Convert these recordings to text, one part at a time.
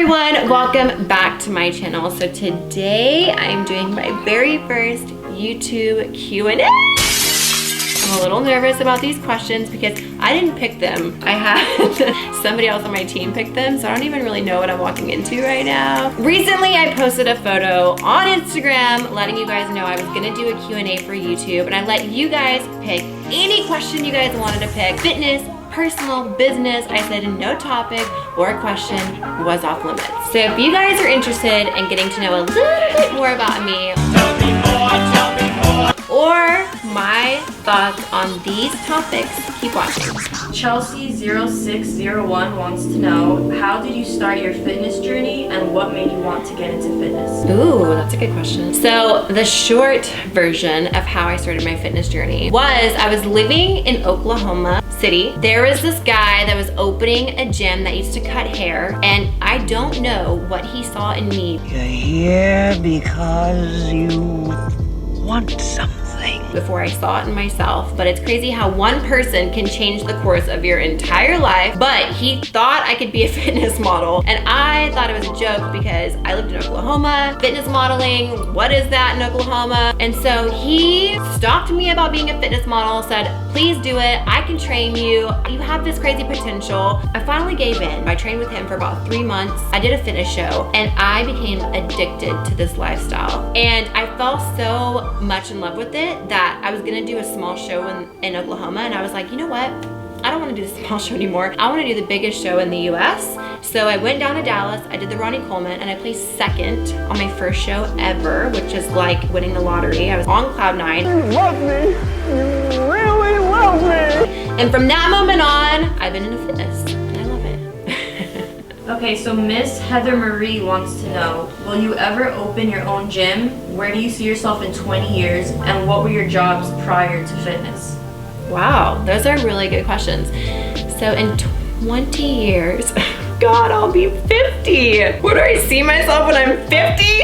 everyone, welcome back to my channel. So today I'm doing my very first YouTube Q&A. I'm a little nervous about these questions because I didn't pick them. I had somebody else on my team pick them, so I don't even really know what I'm walking into right now. Recently, I posted a photo on Instagram letting you guys know I was gonna do a Q&A for YouTube, and I let you guys pick any question you guys wanted to pick. Fitness, personal, business. I said no topic or question was off limits. So if you guys are interested in getting to know a little bit more about me, or my thoughts on these topics, keep watching. Chelsea0601 wants to know, how did you start your fitness journey and what made you want to get into fitness? Ooh, that's a good question. So the short version of how I started my fitness journey was I was living in Oklahoma City. There was this guy that was opening a gym that used to cut hair, and I don't know what he saw in me. You're here because you want something. Before I saw it in myself, but it's crazy how one person can change the course of your entire life. But he thought I could be a fitness model, and I thought it was a joke because I lived in Oklahoma. Fitness modeling, what is that in Oklahoma? And so he stalked me about being a fitness model, said, please do it, I can train you, you have this crazy potential. I finally gave in. I trained with him for about 3 months. I did a fitness show, and I became addicted to this lifestyle. And I fell so much in love with it that I was gonna do a small show in Oklahoma, and I was like, you know what? I don't wanna do the small show anymore. I wanna do the biggest show in the US. So I went down to Dallas, I did the Ronnie Coleman, and I placed second on my first show ever, which is like winning the lottery. I was on cloud nine. You love me. You really love me. And from that moment on, I've been into fitness, and I love it. Okay, so Miss Heather Marie wants to know, will you ever open your own gym? Where do you see yourself in 20 years? And what were your jobs prior to fitness? Wow, those are really good questions. So in 20 years, God, I'll be 50. Where do I see myself when I'm 50?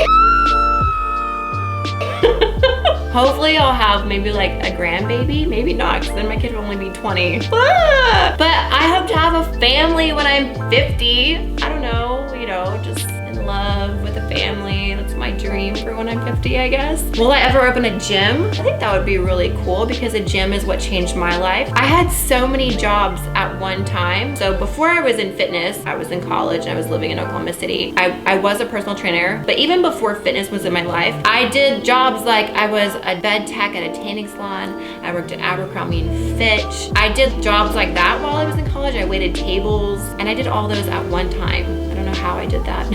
Hopefully I'll have maybe like a grandbaby, maybe not, because then my kid will only be 20. Ah! But I hope to have a family when I'm 50. I don't know, you know, just in love with a family. That's my dream for when I'm 50, I guess. Will I ever open a gym? I think that would be really cool because a gym is what changed my life. I had so many jobs at one time. So before I was in fitness, I was in college and I was living in Oklahoma City. I was a personal trainer, but even before fitness was in my life, I did jobs like I was a bed tech at a tanning salon. I worked at Abercrombie & Fitch. I did jobs like that while I was in college. I waited tables, and I did all those at one time. I don't know how I did that.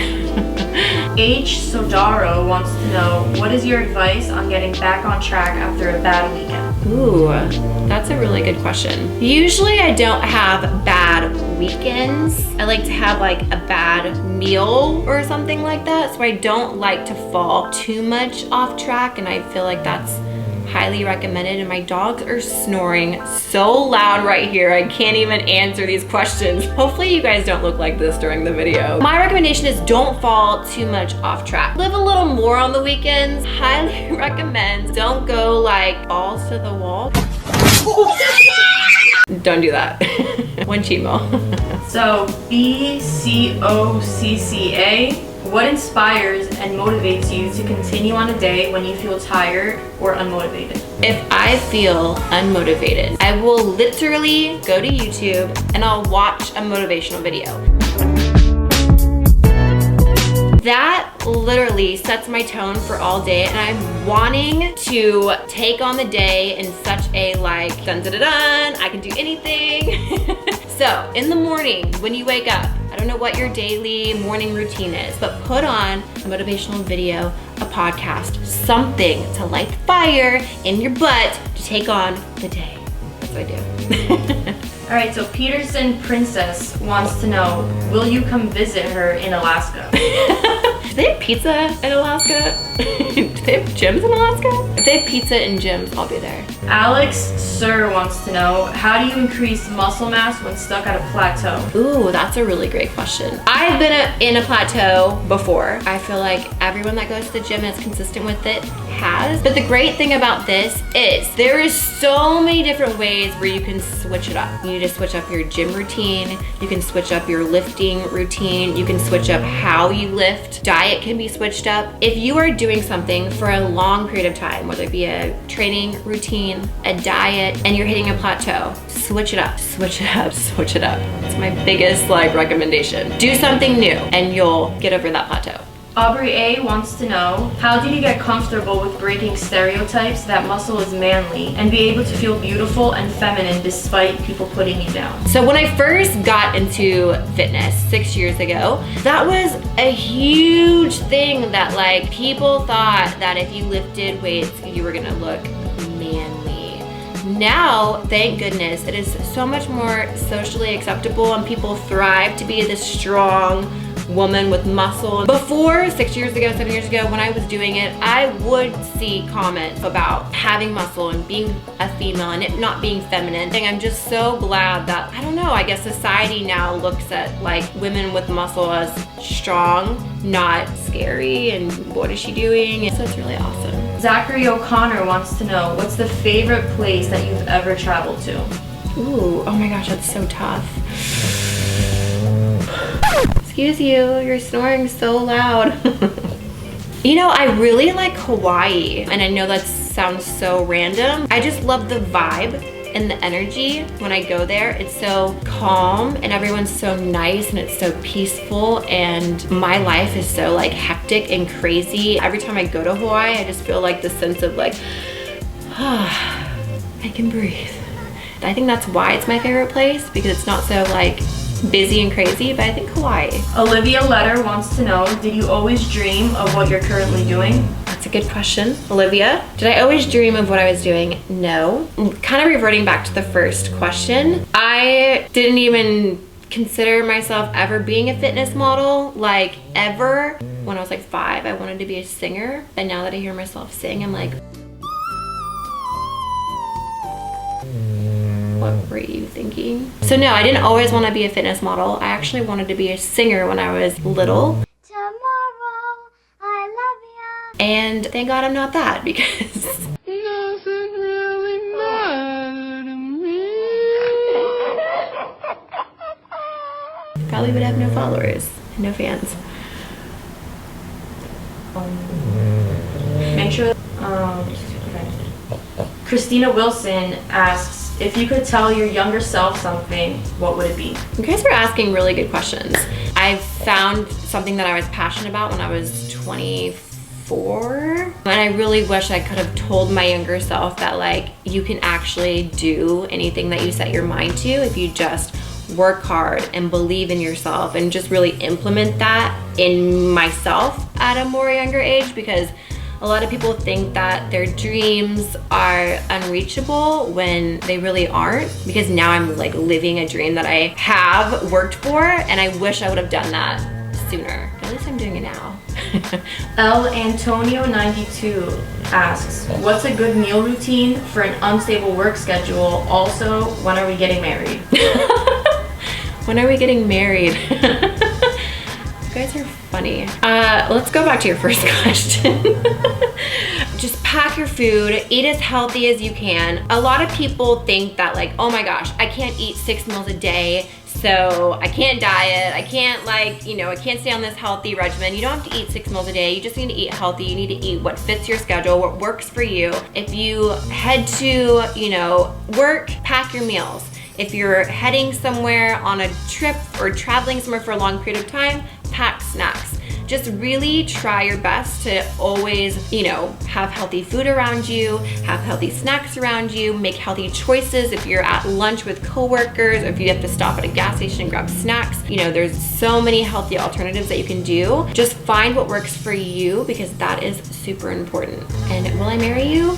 H. Sodaro wants to know, what is your advice on getting back on track after a bad weekend? Ooh, that's a really good question. Usually I don't have bad weekends. I like to have like a bad meal or something like that, so I don't like to fall too much off track, and I feel like that's highly recommended. And my dogs are snoring so loud right here, I can't even answer these questions. Hopefully you guys don't look like this during the video. My recommendation is don't fall too much off track. Live a little more on the weekends. Highly recommend. Don't go like balls to the wall. Don't do that. One chemo. So BCOCCA, what inspires and motivates you to continue on a day when you feel tired or unmotivated? If I feel unmotivated, I will literally go to YouTube and I'll watch a motivational video. That literally sets my tone for all day, and I'm wanting to take on the day in such a like, dun dun dun dun, I can do anything. So in the morning when you wake up, I don't know what your daily morning routine is, but put on a motivational video, a podcast, something to light the fire in your butt to take on the day. That's what I do. All right, so Peterson Princess wants to know, will you come visit her in Alaska? Do they have pizza in Alaska? Do they have gyms in Alaska? If they have pizza and gyms, I'll be there. Alex Sir wants to know, how do you increase muscle mass when stuck at a plateau? Ooh, that's a really great question. I've been in a plateau before. I feel like everyone that goes to the gym and is consistent with it has. But the great thing about this is there is so many different ways where you can switch it up. You need to switch up your gym routine. You can switch up your lifting routine. You can switch up how you lift. Diet can be switched up. If you are doing something for a long period of time, whether it be a training routine, a diet, and you're hitting a plateau, switch it up, switch it up, switch it up. It's my biggest recommendation. Do something new and you'll get over that plateau. Aubrey A wants to know, how did you get comfortable with breaking stereotypes that muscle is manly and be able to feel beautiful and feminine despite people putting you down? So when I first got into fitness 6 years ago, that was a huge thing that people thought that if you lifted weights, you were gonna look manly. Now, thank goodness, it is so much more socially acceptable and people thrive to be this strong woman with muscle. Before, 6 years ago, 7 years ago, when I was doing it, I would see comments about having muscle and being a female and it not being feminine. And I'm just so glad that, I don't know, I guess society now looks at women with muscle as strong, not scary, and what is she doing? So it's really awesome. Zachary O'Connor wants to know, what's the favorite place that you've ever traveled to? Ooh, oh my gosh, that's so tough. Excuse you, you're snoring so loud. You know, I really like Hawaii, and I know that sounds so random. I just love the vibe and the energy when I go there. It's so calm and everyone's so nice and it's so peaceful, and my life is so hectic and crazy. Every time I go to Hawaii, I just feel the sense of I can breathe. I think that's why it's my favorite place, because it's not so busy and crazy, but I think Hawaii. Olivia Letter wants to know, did you always dream of what you're currently doing? That's a good question, Olivia. Did I always dream of what I was doing? No. Kind of reverting back to the first question, I didn't even consider myself ever being a fitness model, ever. When I was 5, I wanted to be a singer, and now that I hear myself sing, I'm what were you thinking? So no, I didn't always want to be a fitness model. I actually wanted to be a singer when I was little. Tomorrow, I love ya. And thank God I'm not that, because Nothing really mattered to me. probably would have no followers, no fans. Make sure, okay. Christina Wilson asks, if you could tell your younger self something, what would it be? You guys are asking really good questions. I found something that I was passionate about when I was 24. And I really wish I could have told my younger self that you can actually do anything that you set your mind to if you just work hard and believe in yourself, and just really implement that in myself at a more younger age, because a lot of people think that their dreams are unreachable when they really aren't, because now I'm living a dream that I have worked for, and I wish I would have done that sooner. But at least I'm doing it now. L Antonio 92 asks, what's a good meal routine for an unstable work schedule? Also, when are we getting married? When are we getting married? You guys are funny. Let's go back to your first question. Just pack your food, eat as healthy as you can. A lot of people think that oh my gosh, I can't eat 6 meals a day, so I can't diet, I can't I can't stay on this healthy regimen. You don't have to eat 6 meals a day, you just need to eat healthy. You need to eat what fits your schedule, what works for you. If you head to, work, pack your meals. If you're heading somewhere on a trip or traveling somewhere for a long period of time, pack snacks. Just really try your best to always, have healthy food around you, have healthy snacks around you, make healthy choices. If you're at lunch with coworkers, or if you have to stop at a gas station and grab snacks, there's so many healthy alternatives that you can do. Just find what works for you, because that is super important. And will I marry you?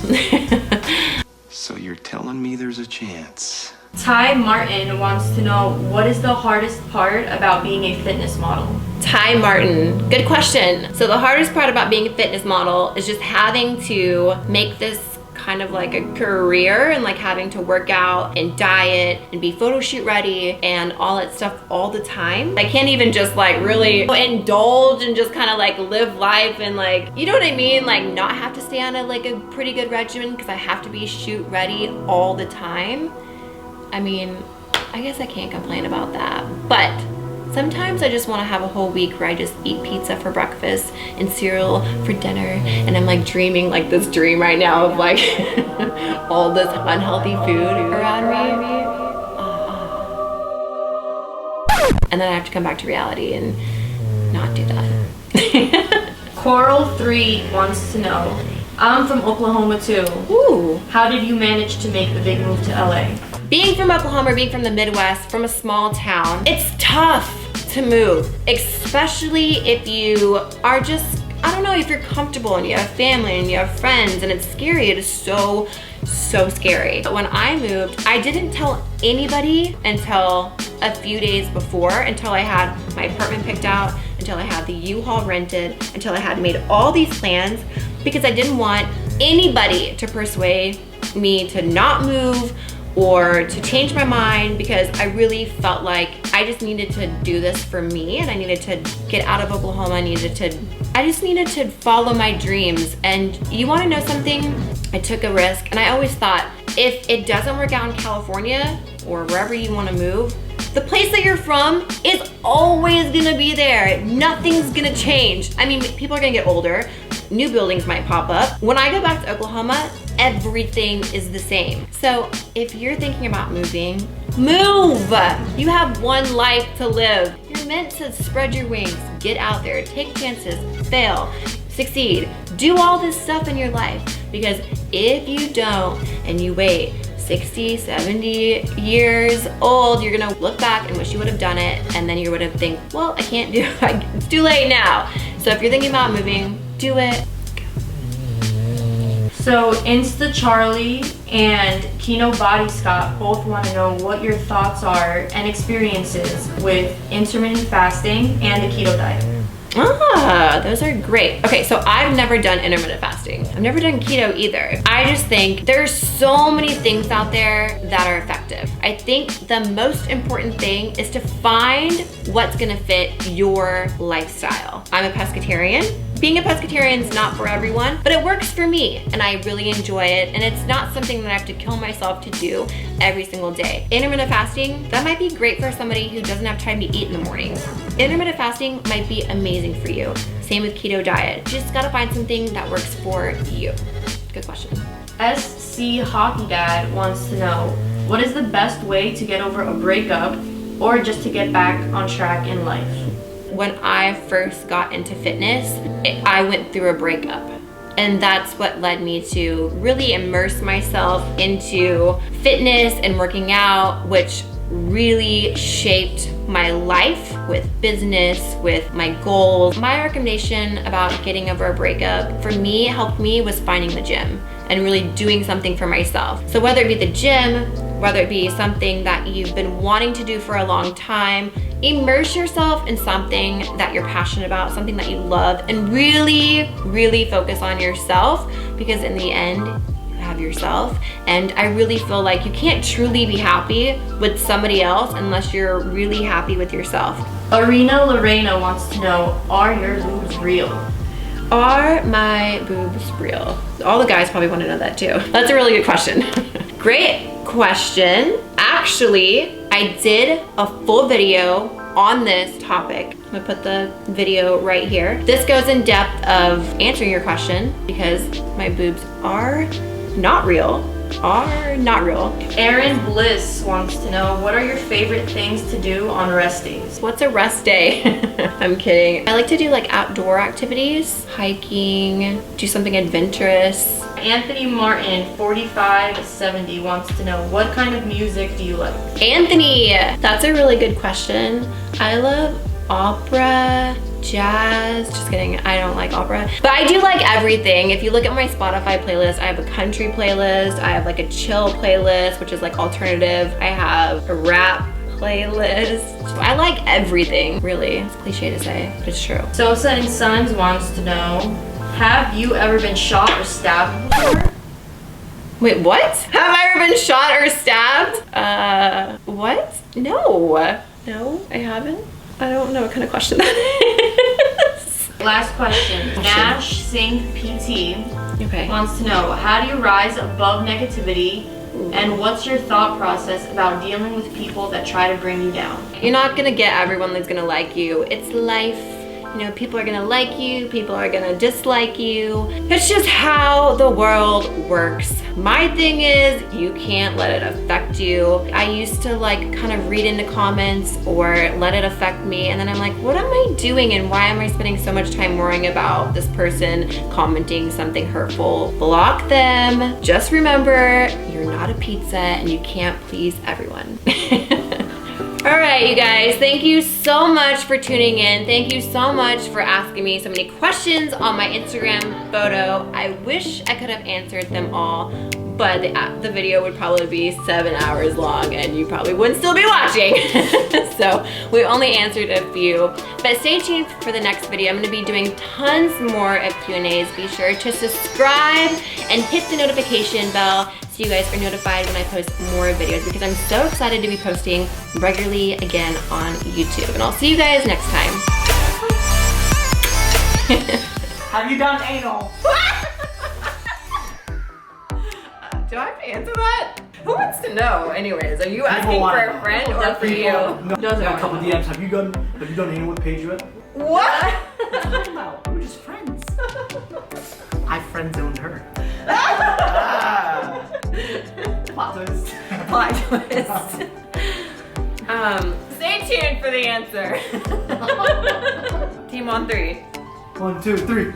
So you're telling me there's a chance? Ty Martin wants to know, what is the hardest part about being a fitness model? Ty Martin, good question. So the hardest part about being a fitness model is just having to make this kind of like a career and like having to work out and diet and be photo shoot ready and all that stuff all the time. I can't even just like really indulge and just kind of like live life and like, you know what I mean? Like not have to stay on a pretty good regimen because I have to be shoot ready all the time. I mean, I guess I can't complain about that. But sometimes I just want to have a whole week where I just eat pizza for breakfast and cereal for dinner, and I'm like dreaming like this dream right now of like all this unhealthy food around me. And then I have to come back to reality and not do that. Coral 3 wants to know, I'm from Oklahoma too. Ooh. How did you manage to make the big move to LA? Being from Oklahoma, or being from the Midwest, from a small town, it's tough to move, especially if you are just, I don't know, if you're comfortable and you have family and you have friends, and it's scary. It is so scary. But when I moved, I didn't tell anybody until a few days before, until I had my apartment picked out, until I had the U-Haul rented, until I had made all these plans, because I didn't want anybody to persuade me to not move or to change my mind, because I really felt like I just needed to do this for me, and I needed to get out of Oklahoma. I just needed to follow my dreams. And you wanna know something? I took a risk, and I always thought, if it doesn't work out in California or wherever you wanna move, the place that you're from is always gonna be there. Nothing's gonna change. I mean, people are gonna get older, new buildings might pop up. When I go back to Oklahoma, everything is the same. So if you're thinking about moving, move! You have one life to live. You're meant to spread your wings, get out there, take chances, fail, succeed, do all this stuff in your life. Because if you don't and you wait 60, 70 years old, you're gonna look back and wish you would have done it, and then you're gonna think, well, I can't do it, it's too late now. So if you're thinking about moving, do it. So Insta Charlie and Kino Body Scott both want to know what your thoughts are and experiences with intermittent fasting and the keto diet. Ah, those are great. Okay, so I've never done intermittent fasting. I've never done keto either. I just think there's so many things out there that are effective. I think the most important thing is to find what's gonna fit your lifestyle. I'm a pescatarian. Being a pescatarian is not for everyone, but it works for me, and I really enjoy it, and it's not something that I have to kill myself to do every single day. Intermittent fasting, that might be great for somebody who doesn't have time to eat in the morning. Intermittent fasting might be amazing for you. Same with keto diet. You just gotta find something that works for you. Good question. SC Hockey Dad wants to know, what is the best way to get over a breakup or just to get back on track in life? When I first got into fitness, I went through a breakup. And that's what led me to really immerse myself into fitness and working out, which really shaped my life with business, with my goals. My recommendation about getting over a breakup for me, helped me, was finding the gym and really doing something for myself. So whether it be the gym, whether it be something that you've been wanting to do for a long time, immerse yourself in something that you're passionate about, something that you love, and really focus on yourself, because in the end, you have yourself. And I really feel like you can't truly be happy with somebody else unless you're really happy with yourself. Arena Lorena wants to know, are your boobs real? Are my boobs real? All the guys probably want to know that too. That's a really good question. Great question. Actually, I did a full video on this topic. I'm gonna put the video right here. This goes in depth of answering your question, because my boobs are not real. Aaron Bliss wants to know, what are your favorite things to do on rest days? What's a rest day? I'm kidding. I like to do like outdoor activities, hiking, do something adventurous. Anthony Martin, 4570, wants to know, what kind of music do you like? Anthony, that's a really good question. I love opera, jazz, just kidding, I don't like opera. But I do like everything. If you look at my Spotify playlist, I have a country playlist, I have like a chill playlist, which is like alternative. I have a rap playlist. I like everything, really. It's cliche to say, but it's true. Sosa and Sons wants to know, have you ever been shot or stabbed before? Wait, what? Have I ever been shot or stabbed? What? No. No, I haven't. I don't know what kind of question that is. Last question. Nash Singh PT Okay. wants to know, how do you rise above negativity, and what's your thought process about dealing with people that try to bring you down? You're not gonna get everyone that's gonna like you. It's life. You know, people are gonna like you, people are gonna dislike you. It's just how the world works. My thing is, you can't let it affect you. I used to like kind of read into comments or let it affect me, and then I'm like, what am I doing and why am I spending so much time worrying about this person commenting something hurtful? Block them. Just remember, you're not a pizza and you can't please everyone. All right, you guys, thank you so much for tuning in. Thank you so much for asking me so many questions on my Instagram photo. I wish I could have answered them all, but the video would probably be 7 hours long and you probably wouldn't still be watching. So we only answered a few, but stay tuned for the next video. I'm gonna be doing tons more of Q&As. Be sure to subscribe and hit the notification bell so you guys are notified when I post more videos, because I'm so excited to be posting regularly again on YouTube. And I'll see you guys next time. Have you done anal? Do I have to answer that? Who wants to know anyways? Are you asking People for wanna a know. friend or for you? No, I got a couple DMs. Have you done anal with Paige yet? What? What are you talking about? We're just friends. I friend zoned her. Plot twist. Plot twist. Stay tuned for the answer. Team on 3. 1, 2, 3.